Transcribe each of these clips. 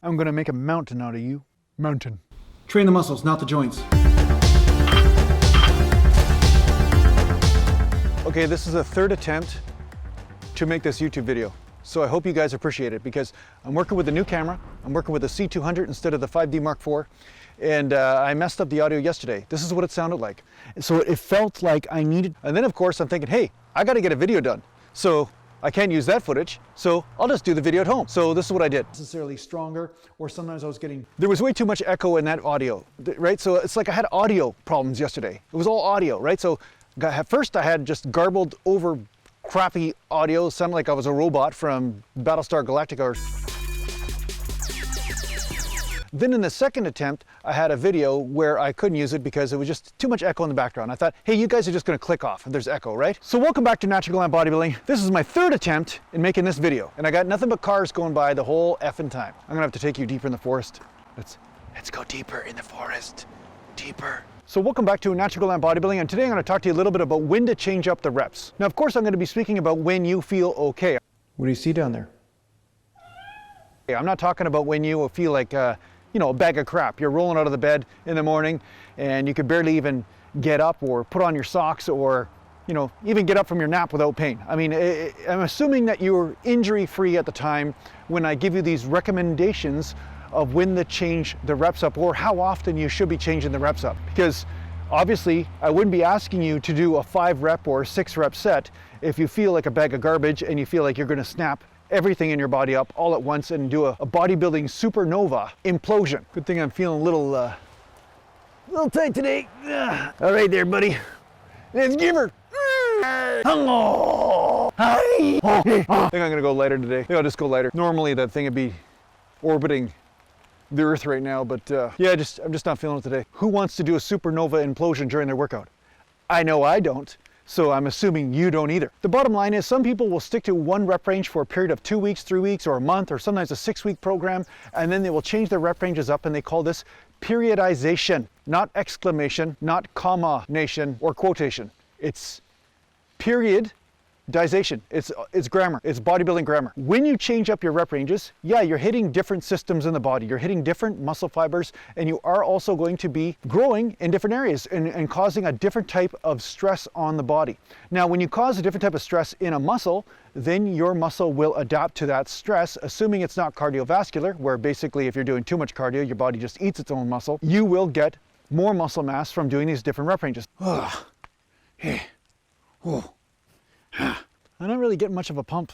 I'm gonna make a mountain out of you. Mountain. Train the muscles, not the joints. Okay, this is the third attempt to make this YouTube video. So I hope you guys appreciate it because I'm working with a new camera. I'm working with a C200 instead of the 5D Mark IV. And I messed up the audio yesterday. This is what it sounded like. So it felt like I needed, and then of course I'm thinking, hey, I gotta get a video done. So I can't use that footage, so I'll just do the video at home. So this is what I did. Necessarily stronger, or sometimes I was getting... There was way too much echo in that audio, right? So it's like I had audio problems yesterday. It was all audio, right? So at first I had just garbled over crappy audio, sounded like I was a robot from Battlestar Galactica. Then in the second attempt, I had a video where I couldn't use it because it was just too much echo in the background. I thought, hey, you guys are just gonna click off if there's echo, right? So welcome back to Natural Gallant Bodybuilding. This is my third attempt in making this video, and I got nothing but cars going by the whole effing time. I'm gonna have to take you deeper in the forest. Let's go deeper in the forest, deeper. So welcome back to Natural Gallant Bodybuilding, and today I'm gonna talk to you a little bit about when to change up the reps. Now, of course, I'm gonna be speaking about when you feel okay. What do you see down there? I'm not talking about when you feel like, you know, a bag of crap. You're rolling out of the bed in the morning and you could barely even get up or put on your socks or, you know, even get up from your nap without pain. I mean, I'm assuming that you were injury-free at the time when I give you these recommendations of when to change the reps up or how often you should be changing the reps up. Because obviously I wouldn't be asking you to do a 5 rep or 6 rep set if you feel like a bag of garbage and you feel like you're gonna snap everything in your body up all at once and do a bodybuilding supernova implosion. Good thing I'm feeling a little tight today. All right there, buddy. Let's give her. Hello. Hi. I think I'm gonna go lighter today. I think I'll just go lighter. Normally that thing would be orbiting the earth right now, but yeah, I'm just not feeling it today. Who wants to do a supernova implosion during their workout? I know I don't. So I'm assuming you don't either. The bottom line is some people will stick to one rep range for a period of 2 weeks, 3 weeks, or a month, or sometimes a 6-week program, and then they will change their rep ranges up, and they call this periodization, not exclamation, not comma nation or quotation. It's periodization. It's grammar. It's bodybuilding grammar. When you change up your rep ranges, yeah, you're hitting different systems in the body. You're hitting different muscle fibers, and you are also going to be growing in different areas and causing a different type of stress on the body. Now, when you cause a different type of stress in a muscle, then your muscle will adapt to that stress, assuming it's not cardiovascular, where basically if you're doing too much cardio, your body just eats its own muscle. You will get more muscle mass from doing these different rep ranges. I'm not really getting much of a pump.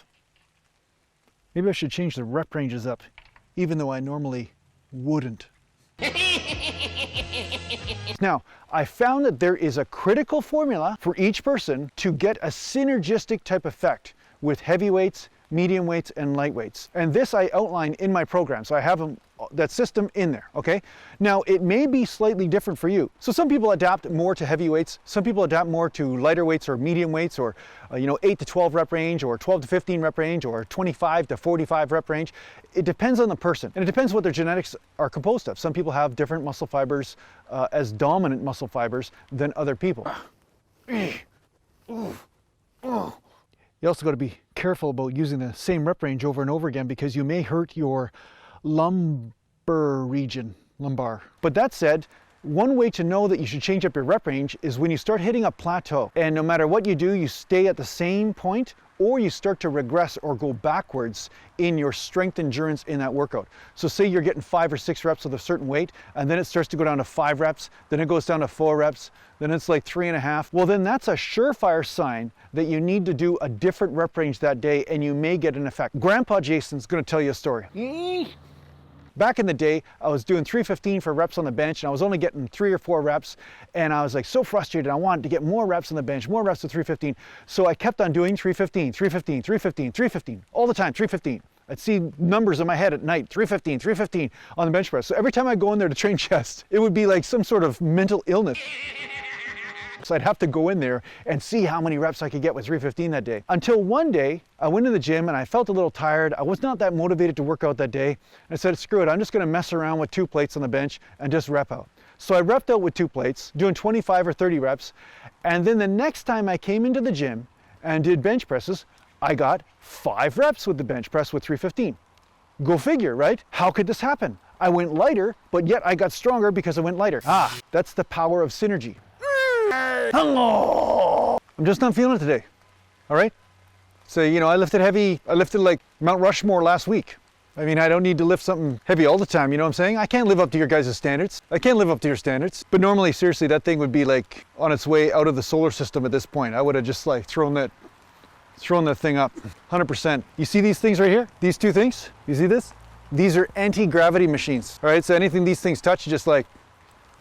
Maybe I should change the rep ranges up, even though I normally wouldn't. Now, I found that there is a critical formula for each person to get a synergistic type effect with heavy weights, medium weights, and light weights. And this I outline in my program, so I have that system in there, okay? Now, it may be slightly different for you. So some people adapt more to heavy weights, some people adapt more to lighter weights or medium weights, or 8 to 12 rep range, or 12 to 15 rep range, or 25 to 45 rep range. It depends on the person, and it depends what their genetics are composed of. Some people have different muscle fibers as dominant muscle fibers than other people. You also got to be careful about using the same rep range over and over again because you may hurt your lumbar region. But that said, one way to know that you should change up your rep range is when you start hitting a plateau. And no matter what you do, you stay at the same point or you start to regress or go backwards in your strength endurance in that workout. So say you're getting 5 or 6 reps with a certain weight, and then it starts to go down to 5 reps, then it goes down to 4 reps, then it's like 3.5. Well, then that's a surefire sign that you need to do a different rep range that day, and you may get an effect. Grandpa Jason's gonna tell you a story. Back in the day, I was doing 315 for reps on the bench, and I was only getting 3 or 4 reps, and I was like so frustrated. I wanted to get more reps on the bench, more reps with 315. So I kept on doing 315, 315, 315, 315, all the time, 315. I'd see numbers in my head at night, 315, 315 on the bench press. So every time I go in there to train chest, it would be like some sort of mental illness. So I'd have to go in there and see how many reps I could get with 315 that day. Until one day, I went to the gym and I felt a little tired. I was not that motivated to work out that day. And I said, screw it, I'm just gonna mess around with 2 plates on the bench and just rep out. So I repped out with 2 plates, doing 25 or 30 reps. And then the next time I came into the gym and did bench presses, I got 5 reps with the bench press with 315. Go figure, right? How could this happen? I went lighter, but yet I got stronger because I went lighter. Ah, that's the power of synergy. I'm just not feeling it today, all right? So, you know, I lifted heavy. I lifted like Mount Rushmore last week. I mean, I don't need to lift something heavy all the time, you know what I'm saying? I can't live up to your guys' standards. I can't live up to your standards. But normally, seriously, that thing would be like on its way out of the solar system at this point. I would have just like thrown that thing up, 100%. You see these things right here? These two things? You see this? These are anti-gravity machines, all right? So anything these things touch just like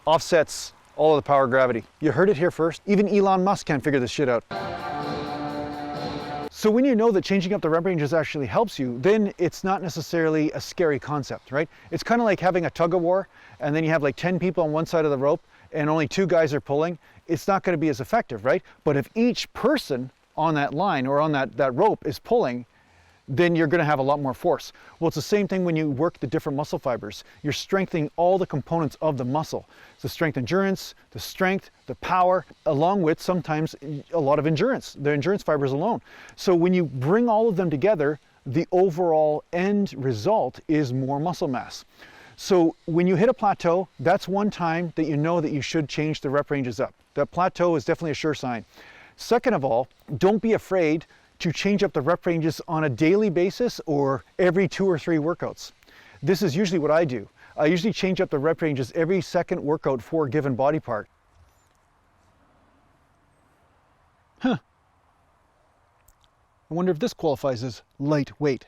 offsets all of the power of gravity. You heard it here first. Even Elon Musk can't figure this shit out. So when you know that changing up the rep ranges actually helps you, then it's not necessarily a scary concept, right? It's kind of like having a tug of war and then you have like 10 people on one side of the rope and only 2 guys are pulling. It's not going to be as effective, right? But if each person on that line or on that rope is pulling, then you're going to have a lot more force. Well, it's the same thing when you work the different muscle fibers. You're strengthening all the components of the muscle. The strength endurance, the strength, the power, along with sometimes a lot of endurance, the endurance fibers alone. So when you bring all of them together, the overall end result is more muscle mass. So when you hit a plateau, that's one time that you know that you should change the rep ranges up. That plateau is definitely a sure sign. Second of all, don't be afraid to change up the rep ranges on a daily basis or every 2 or 3 workouts. This is usually what I do. I usually change up the rep ranges every second workout for a given body part. I wonder if this qualifies as lightweight.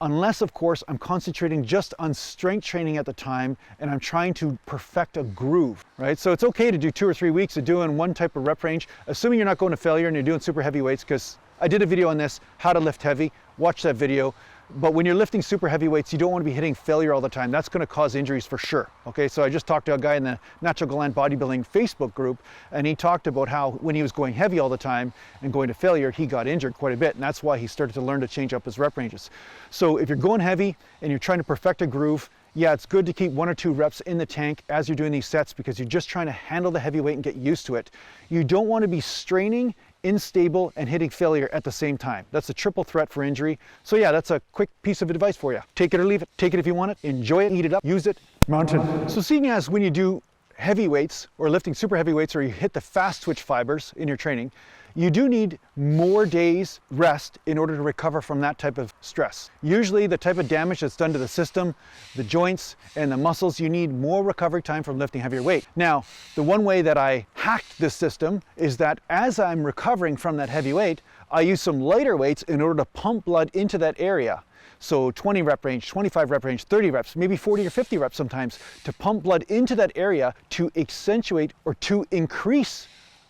Unless, of course, I'm concentrating just on strength training at the time and I'm trying to perfect a groove, right? So it's okay to do 2 or 3 weeks of doing one type of rep range, assuming you're not going to failure and you're doing super heavy weights, because I did a video on this, how to lift heavy. Watch that video. But when you're lifting super heavy weights, you don't want to be hitting failure all the time. That's going to cause injuries for sure. Okay, so I just talked to a guy in the Natural Gallant Bodybuilding Facebook group, and he talked about how when he was going heavy all the time and going to failure, he got injured quite a bit, and that's why he started to learn to change up his rep ranges. So if you're going heavy and you're trying to perfect a groove, yeah, it's good to keep 1 or 2 reps in the tank as you're doing these sets because you're just trying to handle the heavy weight and get used to it. You don't want to be straining, unstable, and hitting failure at the same time. That's a triple threat for injury. So yeah, that's a quick piece of advice for you. Take it or leave it. Take it if you want it. Enjoy it, eat it up, use it. Mountain. So seeing as when you do heavy weights or lifting super heavy weights or you hit the fast twitch fibers in your training, you do need more days rest in order to recover from that type of stress. Usually the type of damage that's done to the system, the joints, and the muscles, you need more recovery time from lifting heavier weight. Now, the one way that I hacked this system is that as I'm recovering from that heavy weight, I use some lighter weights in order to pump blood into that area. So 20 rep range, 25 rep range, 30 reps, maybe 40 or 50 reps sometimes, to pump blood into that area to accentuate or to increase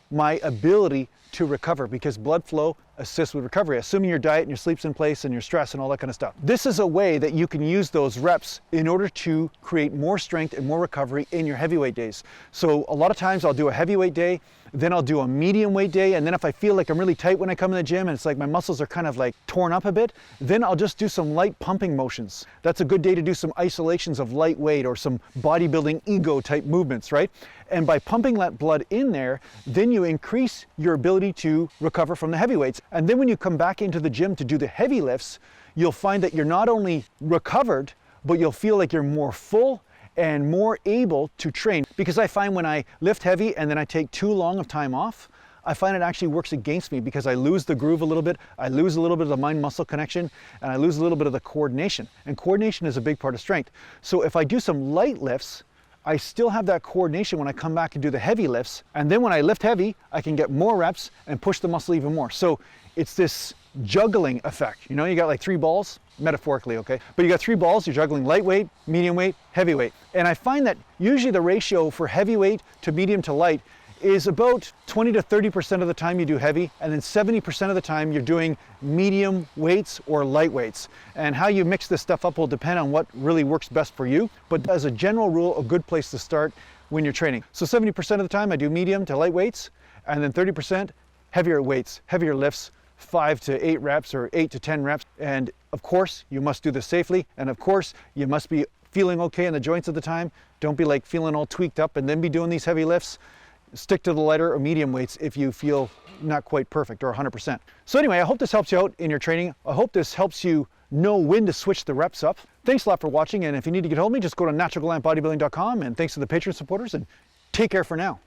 my ability to recover, because blood flow assists with recovery, assuming your diet and your sleep's in place and your stress and all that kind of stuff. This is a way that you can use those reps in order to create more strength and more recovery in your heavyweight days. So a lot of times I'll do a heavyweight day, then I'll do a medium weight day, and then if I feel like I'm really tight when I come in the gym and it's like my muscles are kind of like torn up a bit, then I'll just do some light pumping motions. That's a good day to do some isolations of light weight or some bodybuilding ego type movements, right? And by pumping that blood in there, then you increase your ability to recover from the heavy weights. And then when you come back into the gym to do the heavy lifts, you'll find that you're not only recovered, but you'll feel like you're more full and more able to train. Because I find when I lift heavy and then I take too long of time off, I find it actually works against me because I lose the groove a little bit, I lose a little bit of the mind-muscle connection, and I lose a little bit of the coordination. And coordination is a big part of strength. So if I do some light lifts, I still have that coordination when I come back and do the heavy lifts. And then when I lift heavy, I can get more reps and push the muscle even more. So it's this juggling effect. You know, you got like 3 balls, metaphorically, okay? But you got 3 balls, you're juggling lightweight, medium weight, heavyweight. And I find that usually the ratio for heavyweight to medium to light is about 20 to 30% of the time you do heavy, and then 70% of the time you're doing medium weights or light weights. And how you mix this stuff up will depend on what really works best for you. But as a general rule, a good place to start when you're training. So 70% of the time I do medium to light weights, and then 30% heavier weights, heavier lifts, 5 to 8 reps or 8 to 10 reps. And of course, you must do this safely. And of course, you must be feeling okay in the joints at the time. Don't be like feeling all tweaked up and then be doing these heavy lifts. Stick to the lighter or medium weights if you feel not quite perfect or 100%. So anyway, I hope this helps you out in your training. I hope this helps you know when to switch the reps up. Thanks a lot for watching, and if you need to get hold of me, just go to naturalgallantbodybuilding.com, and thanks to the Patreon supporters, and take care for now.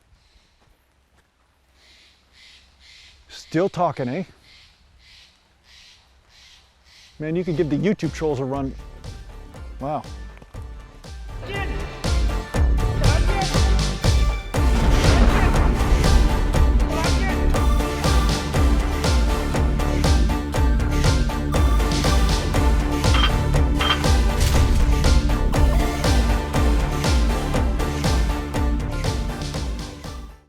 Still talking, eh? Man, you could give the YouTube trolls a run. Wow.